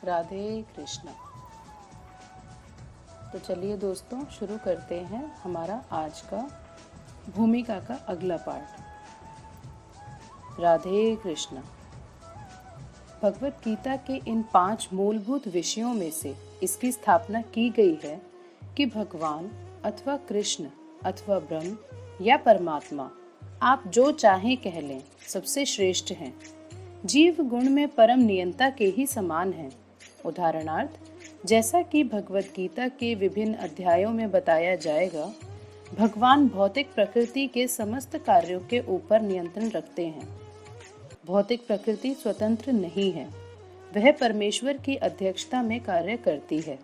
राधे कृष्ण। तो चलिए दोस्तों, शुरू करते हैं हमारा आज का भूमिका का अगला पार्ट। राधे कृष्ण। भगवत गीता के इन 5 मूलभूत विषयों में से इसकी स्थापना की गई है कि भगवान अथवा कृष्ण अथवा ब्रह्म या परमात्मा, आप जो चाहें कह लें, सबसे श्रेष्ठ हैं। जीव गुण में परम नियंता के ही समान हैं। उदाहरणार्थ, जैसा कि भगवत गीता के विभिन्न अध्यायों में बताया जाएगा, भगवान भौतिक प्रकृति के समस्त कार्यों के ऊपर नियंत्रण रखते हैं। भौतिक प्रकृति स्वतंत्र नहीं है, वह परमेश्वर की अध्यक्षता में कार्य करती है।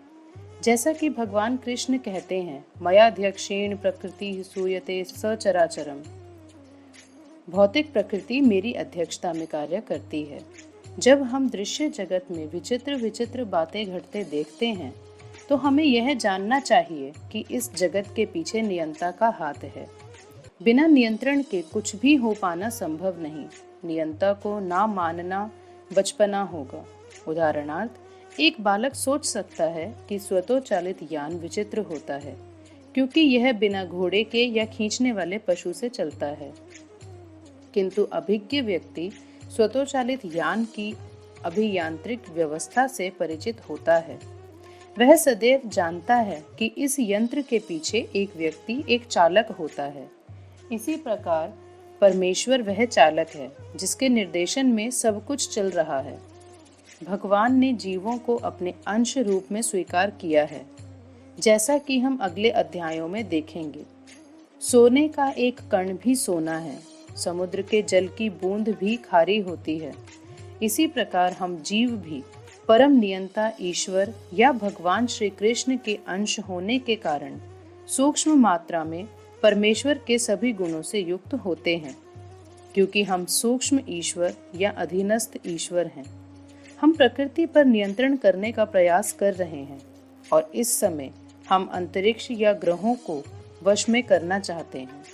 जैसा कि भगवान कृष्ण कहते हैं, मयाध्यक्षेण प्रकृति सूयते सचराचरम। भौतिक प्रकृति मेरी अध्यक्षता में कार्य करती है। जब हम दृश्य जगत में विचित्र विचित्र बातें घटते देखते हैं, तो हमें यह जानना चाहिए कि इस जगत के पीछे नियंता का हाथ है। बिना नियंत्रण के कुछ भी हो पाना संभव नहीं। नियंता को ना मानना बचपना होगा। उदाहरणार्थ, एक बालक सोच सकता है कि स्वतोचालित यान विचित्र होता है, क्योंकि यह बिना घोड़े के या खींचने वाले पशु से चलता है। किंतु अभिज्ञ व्यक्ति स्वतोचालित यान की अभियांत्रिक व्यवस्था से परिचित होता है। वह सदैव जानता है कि इस यंत्र के पीछे एक व्यक्ति, एक चालक होता है। इसी प्रकार परमेश्वर वह चालक है जिसके निर्देशन में सब कुछ चल रहा है। भगवान ने जीवों को अपने अंश रूप में स्वीकार किया है, जैसा कि हम अगले अध्यायों में देखेंगे। सोने का एक कण भी सोना है, समुद्र के जल की बूंद भी खारी होती है। इसी प्रकार हम जीव भी परम नियंता ईश्वर या भगवान श्री कृष्ण के अंश होने के कारण सूक्ष्म मात्रा में परमेश्वर के सभी गुणों से युक्त होते हैं, क्योंकि हम सूक्ष्म ईश्वर या अधीनस्थ ईश्वर हैं। हम प्रकृति पर नियंत्रण करने का प्रयास कर रहे हैं और इस समय हम अंतरिक्ष या ग्रहों को वश में करना चाहते हैं।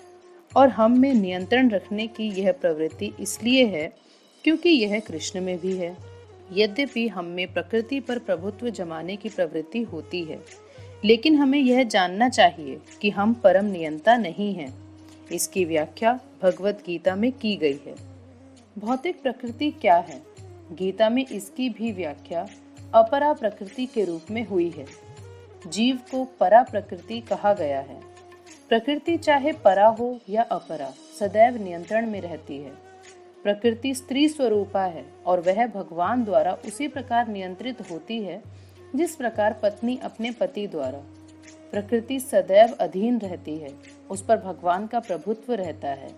और हम में नियंत्रण रखने की यह प्रवृत्ति इसलिए है क्योंकि यह कृष्ण में भी है। यद्यपि हम में प्रकृति पर प्रभुत्व जमाने की प्रवृत्ति होती है, लेकिन हमें यह जानना चाहिए कि हम परम नियंता नहीं हैं। इसकी व्याख्या भगवत गीता में की गई है। भौतिक प्रकृति क्या है? गीता में इसकी भी व्याख्या अपरा प्रकृति के रूप में हुई है। जीव को परा प्रकृति कहा गया है। प्रकृति चाहे परा हो या अपरा, सदैव नियंत्रण में रहती है। प्रकृति स्त्री स्वरूपा है और वह भगवान द्वारा उसी प्रकार नियंत्रित होती है जिस प्रकार पत्नी अपने पति द्वारा। प्रकृति सदैव अधीन रहती है, उस पर भगवान का प्रभुत्व रहता है,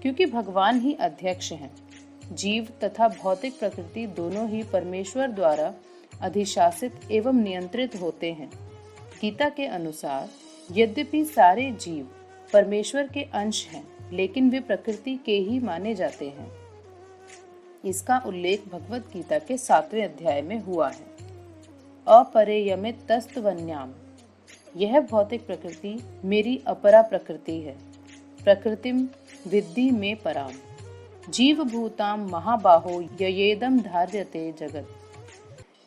क्योंकि भगवान ही अध्यक्ष हैं। जीव तथा भौतिक प्रकृति दोनों ही परमेश्वर द्वारा अधिशासित एवं नियंत्रित होते हैं। गीता के अनुसार यद्यपि सारे जीव परमेश्वर के अंश हैं, लेकिन वे प्रकृति के ही माने जाते हैं। इसका उल्लेख भगवत गीता के 7वें अध्याय में हुआ है। अपरेयमित तस्तवन्याम, यह भौतिक प्रकृति मेरी अपरा प्रकृति है। प्रकृतिम विद्धि में पराम, जीव भूताम महाबाहो ययेदम धार्यते जगत।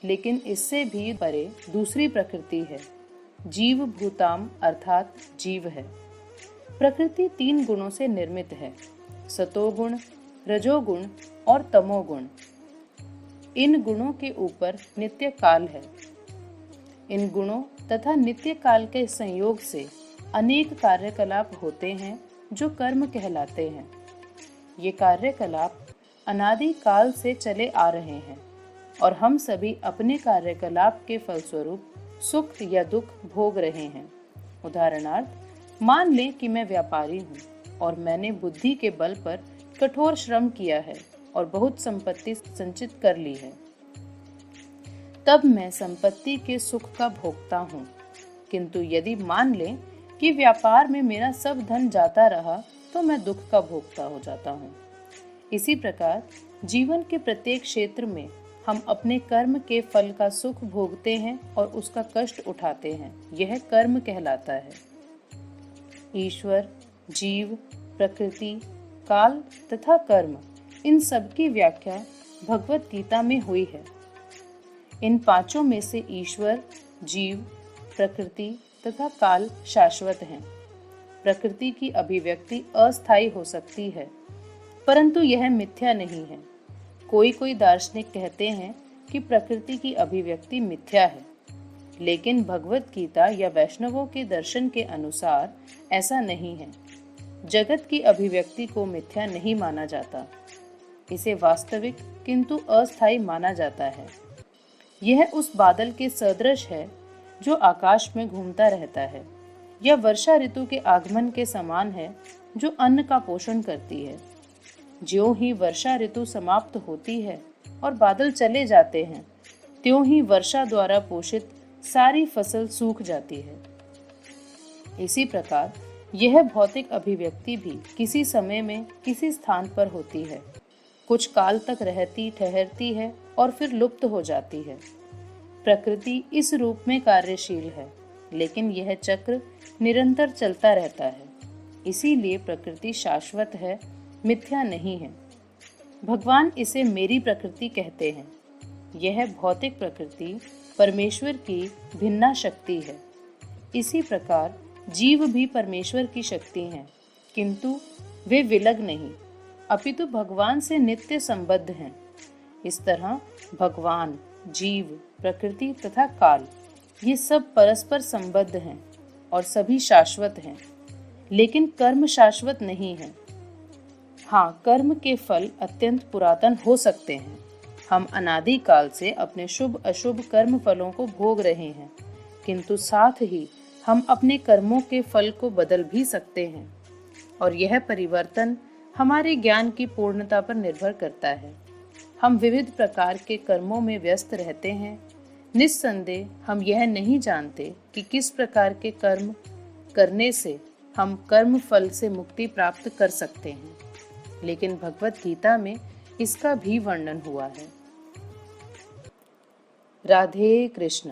लेकिन इससे भी परे दूसरी प्रकृति है, जीव भूताम अर्थात जीव है। प्रकृति 3 गुणों से निर्मित है, सतोगुण, रजोगुण और तमोगुण। इन गुणों के ऊपर नित्य काल है। इन गुणों तथा नित्य काल के संयोग से अनेक कार्यकलाप होते हैं जो कर्म कहलाते हैं। ये कार्यकलाप अनादि काल से चले आ रहे हैं और हम सभी अपने कार्यकलाप के फलस्वरूप सुख या दुख भोग रहे हैं। उदाहरणार्थ, मान लें कि मैं व्यापारी हूँ और मैंने बुद्धि के बल पर कठोर श्रम किया है और बहुत संपत्ति संचित कर ली है। तब मैं संपत्ति के सुख का भोगता हूँ। किंतु यदि मान लें कि व्यापार में मेरा सब धन जाता रहा, तो मैं दुख का भोगता हो जाता हूँ। इसी प्रकार जीवन के प्रत्येक क्षेत्र में हम अपने कर्म के फल का सुख भोगते हैं और उसका कष्ट उठाते हैं। यह कर्म कहलाता है। ईश्वर, जीव, प्रकृति, काल तथा कर्म, इन सब की व्याख्या भगवत गीता में हुई है। इन पांचों में से ईश्वर, जीव, प्रकृति तथा काल शाश्वत हैं। प्रकृति की अभिव्यक्ति अस्थायी हो सकती है, परंतु यह मिथ्या नहीं है। कोई कोई दार्शनिक कहते हैं कि प्रकृति की अभिव्यक्ति मिथ्या है, लेकिन भगवत गीता या वैष्णवों के दर्शन के अनुसार ऐसा नहीं है। जगत की अभिव्यक्ति को मिथ्या नहीं माना जाता, इसे वास्तविक किंतु अस्थायी माना जाता है। यह उस बादल के सदृश है जो आकाश में घूमता रहता है, या वर्षा ऋतु के आगमन के समान है जो अन्न का पोषण करती है। ज्यों ही वर्षा ऋतु समाप्त होती है और बादल चले जाते हैं, त्यों ही वर्षा द्वारा पोषित सारी फसल सूख जाती है। इसी प्रकार यह भौतिक अभिव्यक्ति भी किसी समय में किसी स्थान पर होती है, कुछ काल तक रहती ठहरती है और फिर लुप्त हो जाती है। प्रकृति इस रूप में कार्यशील है, लेकिन यह चक्र निरंतर चलता रहता है। इसीलिए प्रकृति शाश्वत है, मिथ्या नहीं है। भगवान इसे मेरी प्रकृति कहते हैं। यह भौतिक प्रकृति परमेश्वर की भिन्ना शक्ति है। इसी प्रकार जीव भी परमेश्वर की शक्ति हैं, किंतु वे विलग नहीं, अपितु भगवान से नित्य संबद्ध हैं। इस तरह भगवान, जीव, प्रकृति तथा काल ये सब परस्पर संबद्ध हैं और सभी शाश्वत हैं, लेकिन कर्म शाश्वत नहीं है। हाँ, कर्म के फल अत्यंत पुरातन हो सकते हैं। हम अनादि काल से अपने शुभ अशुभ कर्म फलों को भोग रहे हैं, किंतु साथ ही हम अपने कर्मों के फल को बदल भी सकते हैं, और यह परिवर्तन हमारे ज्ञान की पूर्णता पर निर्भर करता है। हम विविध प्रकार के कर्मों में व्यस्त रहते हैं। निस्संदेह हम यह नहीं जानते कि किस प्रकार के कर्म करने से हम कर्म फल से मुक्ति प्राप्त कर सकते हैं, लेकिन भगवत गीता में इसका भी वर्णन हुआ है। राधे कृष्ण।